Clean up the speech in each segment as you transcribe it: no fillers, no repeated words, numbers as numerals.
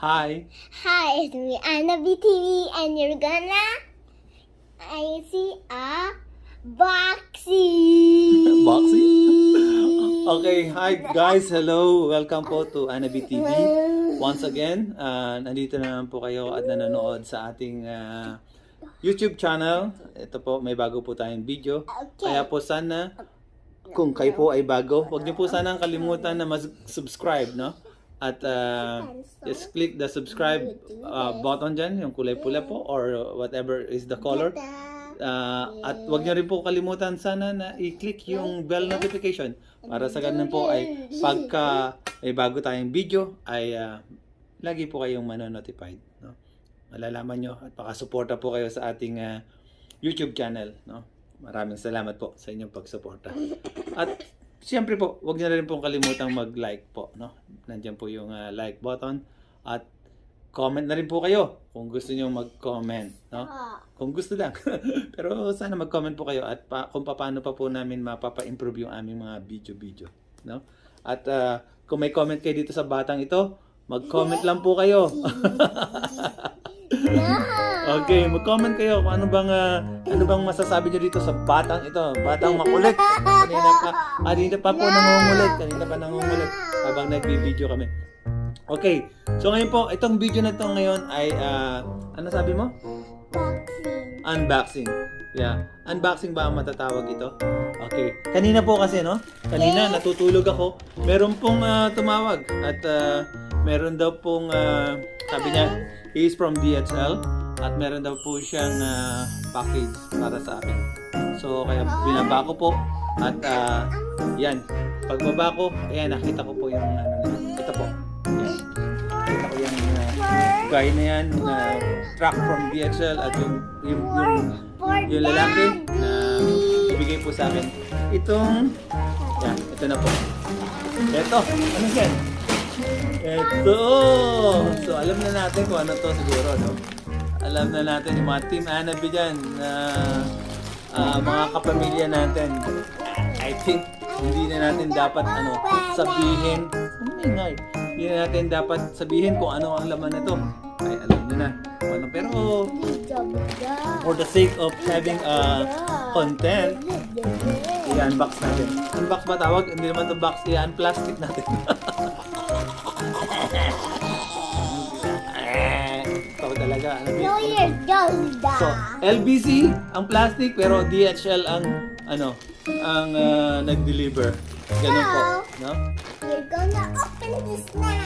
Hi. Hi, it's me, Anna BTV, and you're gonna I see a boxy. Boxy? Okay, hi guys. Hello. Welcome po to Anabi TV. Once again, nandito na naman po kayo at nanonood sa ating YouTube channel. Ito po, may bago po tayong video. Okay. Kaya po sana, kung kayo po ay bago, huwag niyo po sana kalimutan na mag-subscribe, no? At just click the subscribe button dyan, yung kulay pula po, or whatever is the color. At wag niyo rin po kalimutan sana na i-click yung bell notification para sa ganun po ay pagka may bago tayong video ay lagi po kayong mano-notified, no? Malalaman nyo at pakasuporta po kayo sa ating YouTube channel, no? Maraming salamat po sa inyong pagsuporta. At siyempre po, wag niyo rin pong kalimutang mag-like po, no? Nandiyan po yung like button at comment na rin po kayo kung gusto niyo mag-comment, no? Kung gusto lang. Pero sana mag-comment po kayo at kung paano pa po namin mapapa-improve yung aming mga video-video, no? At kung may comment kayo dito sa batang ito, mag-comment lang po kayo. Okay, mag-comment kayo kung ano bang masasabi niyo dito sa batang ito, batang makulit. Kanina pa nangungulit habang nagbi-video kami. Okay, so ngayon po, itong video na ito ngayon ay, ano sabi mo? Boxing. Unboxing. Yeah, unboxing ba ang matatawag ito? Okay, kanina po kasi, no? Kanina natutulog ako, meron pong tumawag at meron daw pong, sabi niya, he is from DHL at meron daw po siyang package para sa akin. So, kaya binaba ko po at yan, pagbaba ko, ayan, nakita ko po yung ito po. Yan. Nakita ko yung guy na yan na truck from DHL at yung lalaki na ibigay po sa akin. Itong, yan, ito na po. Ito, ano yan? Ito! So, alam na natin kung ano to siguro, no? Alam na natin yung mga Team Anabi dyan na mga kapamilya natin. I think hindi na natin dapat sabihin. Hindi na natin dapat sabihin kung ano ang laman nito. Ay, alam nyo na. Pero for the sake of having content, i-unbox natin. Unbox ba tawag? Hindi naman ito box, i-unplastic natin. Ikaw talaga. So, LBC ang plastic pero DHL ang nag-deliver. Ganun po, no? We're gonna open this now.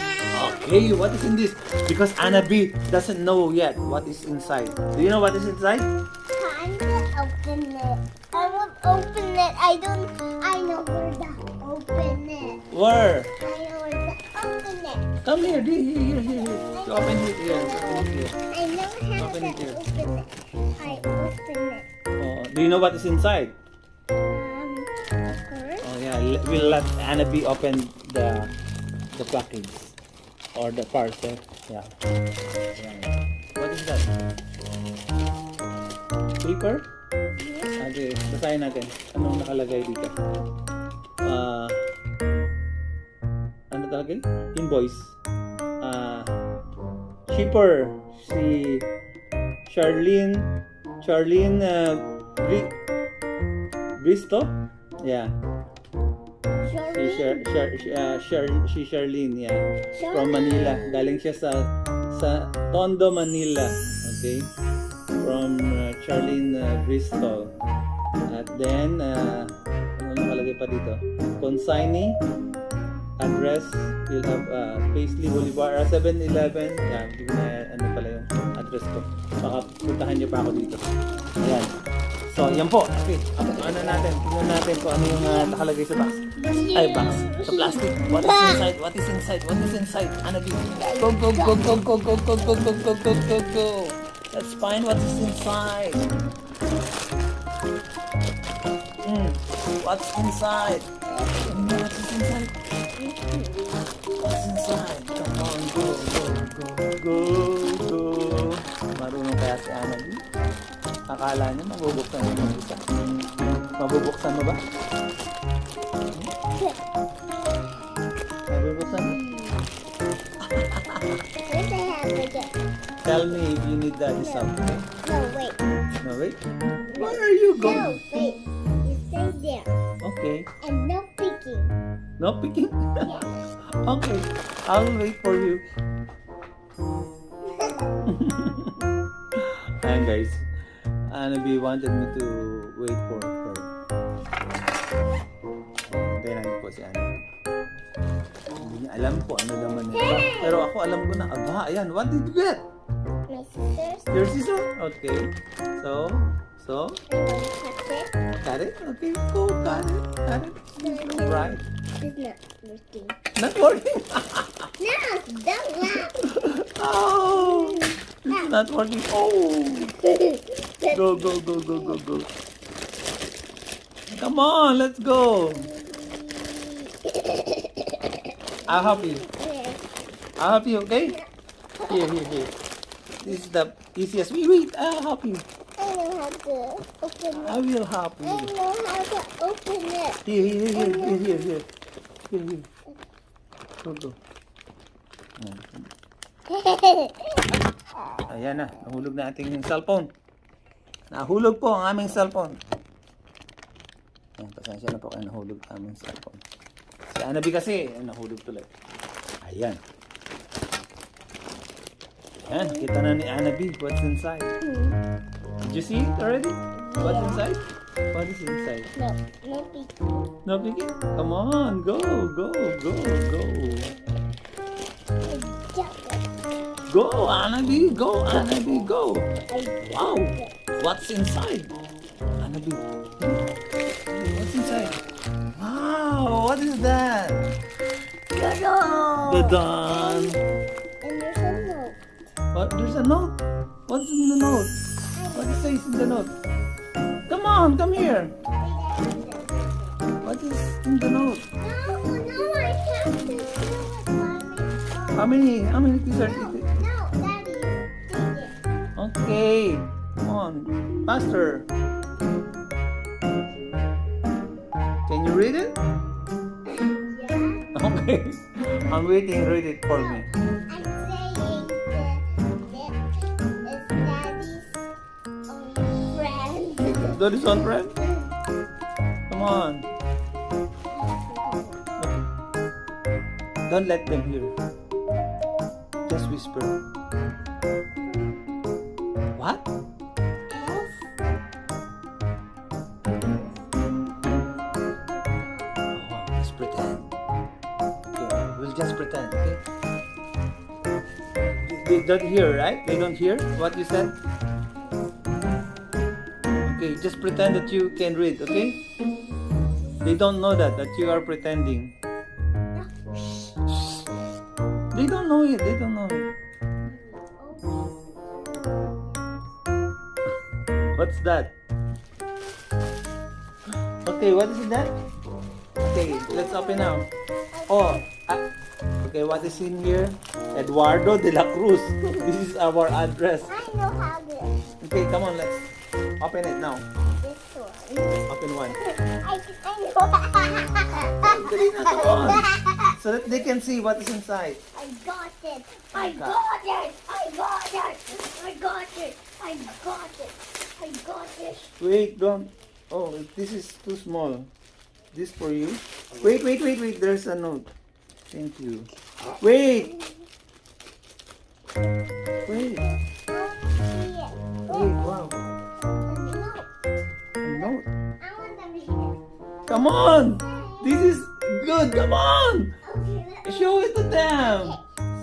Okay, what is in this? Because Anabi doesn't know yet what is inside. Do you know what is inside? I'm gonna open it. I won't open it. I know where to open it. Where? I know where to open it. Come here, here. Open it here. I know how Open to it here. open it. I open it. Oh, do you know what is inside? Of course. Oh yeah, we'll let Anabi open the package or the parcel. Yeah. What is that? Paper? Okay, basahin natin. Anong nakalagay dito? Ano talaga? Invoice. Shipper. Si Charlene Bristo? Yeah. Si Charlene, yeah. From Manila. Galing siya sa Tondo, Manila. Okay? From Charlene Bristol. At then, ano nakalagay pa dito? Consignee, address, you'll have Paisley Boulevard, 7-Eleven. Yeah, hindi ko na ano pala yung address ko. Baka puntahan niyo pa ako dito. Ayan. So, yan po. Okay. Tingnan natin kung ano yung nakalagay sa box. Ay, box. Sa plastic. What is inside? What is inside? What is inside? Anabi. Go. Let's find what is inside. What's inside? What is inside? What's inside? Come on, go. Marunong kaya si Anabi? Akala niya mabubuksan mo yung isa. Mabubuksan mo ba? Mabubuksan mo? Where's the Tell me if you need daddy's help, okay? No, wait. No, wait. Where are you No, going? wait. You stay there. Okay. And no picking. No picking? Yes. Okay. I'll wait for you. Ayan guys. Annabelle wanted me to wait for her. Hintayin natin po si Annabelle. Hindi niya alam po ano naman nito. Pero ako alam ko na. Aba, ayan. What did you get? My sisters. Your sister? Okay. So? I'm gonna cut it. Got it? Okay. Go. Got it. Got it. Right. It's not working. Not working. No, don't laugh. Oh. It's not working. Oh. Go, go, go, go, go, go. Come on, let's go. I'll help you. I'll help you, okay? Here. This is the easiest. Wait, I'll help you. I know how to open it. I will help I you. know how to open it. Here. Go. Ayan na, nahulog na ating cellphone. Nahulog po ang aming cellphone. Ayan, pasensya na po kayo nahulog ang aming cellphone. Si Annabelle kasi, nahulog tuloy. Ayan. Ayan, kita na ni Annabelle what's inside. Did you see it already? What's inside? What is inside? No picking. No picking? Come on, go. Go, Annabelle, go. Wow, what's inside? Annabelle, what's inside? Wow, what is that? The dawn. And there's a note. What? There's a note. What's in the note? What it says in the note? Come on, come here. What is in the note? No, I have to do it, Mommy. How many pieces are it? No, Daddy, do it. Okay, come on, faster. Can you read it? Yeah. Okay, I'm waiting. Read it for me. I'm saying that it's Daddy's friend. Daddy's on friend? Come on. Don't let them hear. Just whisper. What? Oh, just pretend. Okay, we'll just pretend, okay? They don't hear, right? They don't hear what you said? Okay, just pretend that you can read, okay? They don't know that you are pretending. They don't know it. What's that? Okay, what is that? Okay, let's open now. Oh, okay, what is in here? Eduardo de la Cruz. This is our address. I know how this. Okay, come on, let's open it now. This one. Open one. I know. Dali na, come on. So that they can see what is inside. I got it. I got it. I got it. I got it. I got it. I got it. Wait, don't. Oh, this is too small. This for you. Wait. There's a note. Thank you. Wait. See it. Wait, wow. No. A note. I want them here. Come on. This is good. Come on. Okay, let's Show it to them.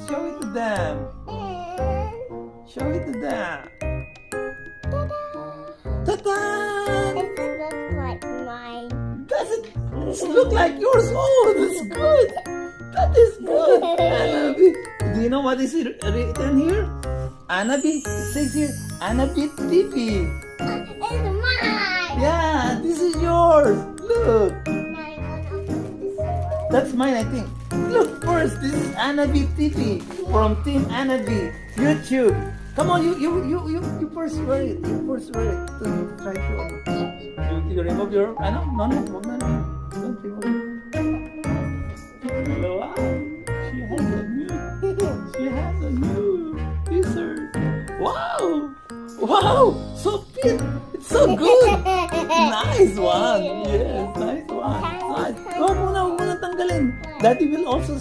Show it to them. and Show it to them. ta-da! Ta-da! Does it look like mine? Does it look like yours? Oh, that's good. That is good. Annabelle. Do you know what is written here? Annabelle. It says here, Annabelle TV. It's mine! Yeah, this is yours. Look. Now you want to open this one. That's mine, I think. Look first. This is Annabelle TV from Team Annabelle YouTube. Come on, you first wear it. You first wear it. To try to. You remove your. No, wag na. Don't remove it. Wow. She has a new t-shirt. Wow! So fit! It's so good! Nice one! Yes, nice one. Nice. Huwag mo na tanggalin. Daddy will also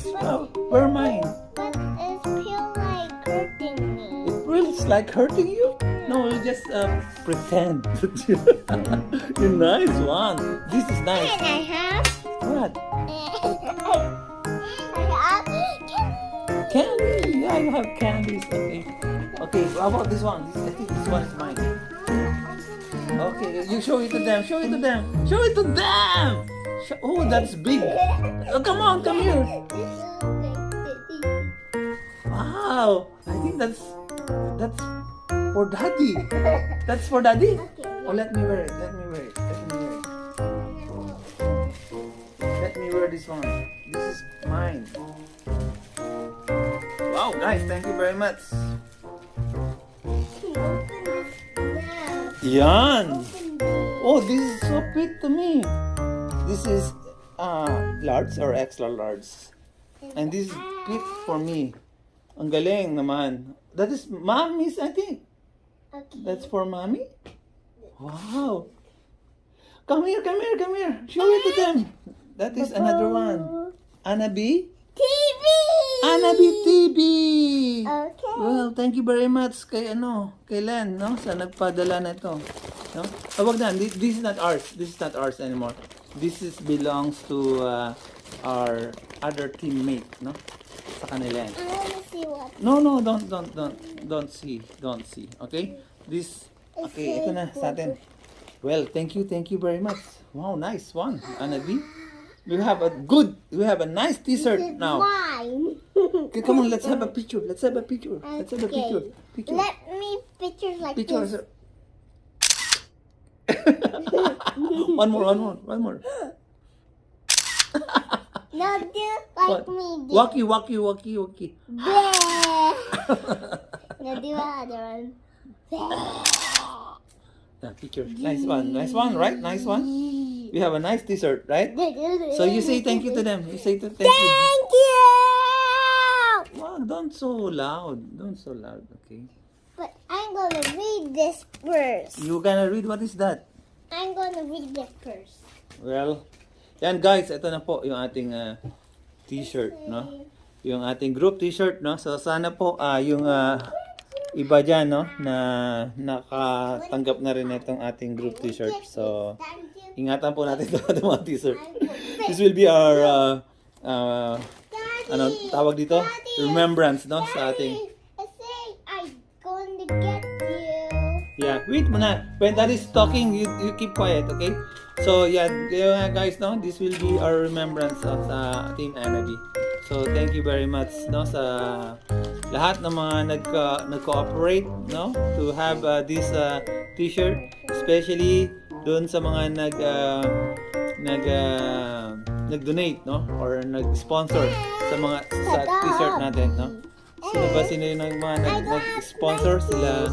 wear mine. But it feels like hurting me. It feels like hurting you? No, you just pretend. You're nice one. This is nice. And I have. What? I have. Candy. Yeah, you have candies. Okay. Okay, how about this one? I think this one is mine. Okay, you show it to them. Show it to them. Show it to them. Oh, that's big. Oh, come on, come here. Wow. I think that's for daddy. That's for daddy. Oh, let me wear it. Let me wear it. Let me wear it. Let me wear this one. This is mine. Wow, guys, thank you very much. Yan. Oh, this is so fit to me. This is large or extra large. And this is fit for me. Ang galing naman. That is mommy's, I think. Okay. That's for mommy? Wow. Come here, come here, come here. Show it to them. That is another one. Anna B? TV. Anna B TV. Okay. Well, thank you very much kay kay Len, no? Sa nagpadala na ito. No? Oh, wag na. This is not ours. This is not ours anymore. This is belongs to our other teammate, no? Sa kanila yan. I wanna see what. No, don't see. Don't see. Okay? This, okay, ito na sa atin. Well, thank you very much. Wow, nice one, Anna B. We have a nice t-shirt now. Mine. Okay, come on, let's have a picture. Let's have a picture. Let's have a picture. Picture. Let me pictures like Picture. this. One more. No, do like What? me. Do. Waki. Bleh. No, do another one. Yeah, picture. Nice one, right? Nice one. We have a nice t-shirt, right? So you say thank you to them. You say thank you. Thank you. Wow, don't so loud. Okay. But I'm gonna read this first. You gonna read what is that? I'm gonna read it first. Well, yan guys, ito na po yung ating t-shirt, no? Yung ating group t-shirt, no? So sana po yung iba dyan, no? Na nakatanggap na rin itong ating group t-shirt. So, ingatan po natin itong mga t-shirt. This will be our, ano tawag dito? Remembrance, no? Sa ating... I say I'm gonna get you. Yeah, wait muna. When that is talking, you keep quiet, okay? So, yeah, guys, no? This will be our remembrance sa Team Anabi. So, thank you very much, no? Sa lahat ng mga nag-cooperate, no? To have this t-shirt. Especially doon sa mga nag-donate, no? Or nag-sponsor sa t-shirt natin, no? Sino yung mga nag-sponsor? Sila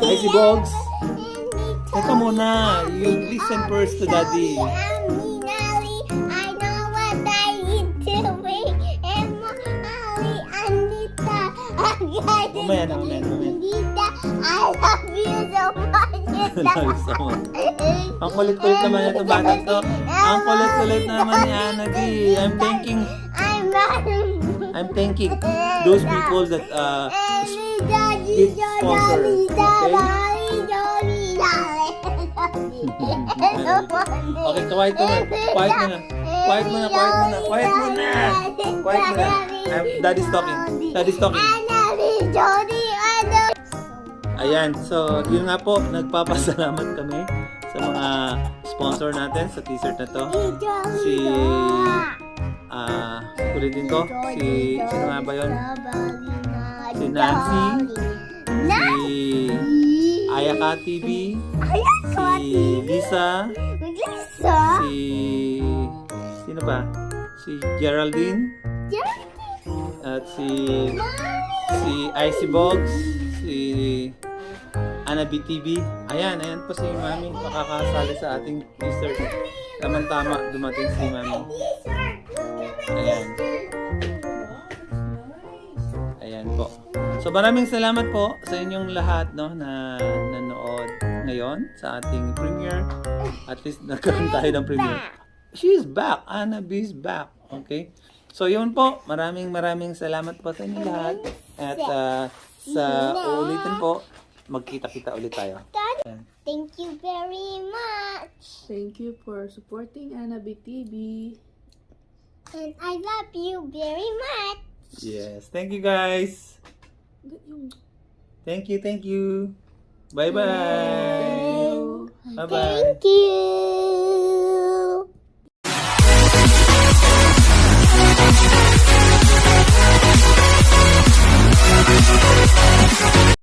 IC Bogs. Teka muna, you listen first to Daddy. I know what I need to make. And Molly, Anita, Mamaya na. Anita, I love you so much. Ang kulit-kulit naman itong bata to. Ang kulit-kulit naman ni Anna D. I'm thanking those people that did sponsor. Okay, quiet muna. Daddy's talking. Ayan, so yun nga po, nagpapasalamat kami sa mga sponsor natin sa t-shirt na to. Ulitin ko, sino nga ba yun? Si Nancy, si Ayaka TV, si Lisa, sino ba? Si Geraldine, at si Icy Bogs, si Anna BTV. Ayan po si Mami makakasali sa ating t-shirt. Tama dumating si Mami. Ayan. So maraming salamat po sa inyong lahat no na nanood ngayon sa ating premiere. At least nagkaroon tayo ng premiere. She's back. Anna B is back. Okay? So yun po, maraming salamat po sa inyong lahat. At sa uulitin po, magkita-kita ulit tayo. Thank you very much. Thank you for supporting Annabelle TV. And I love you very much. Yes. Thank you guys. Thank you. Bye-bye. Bye-bye. Thank you.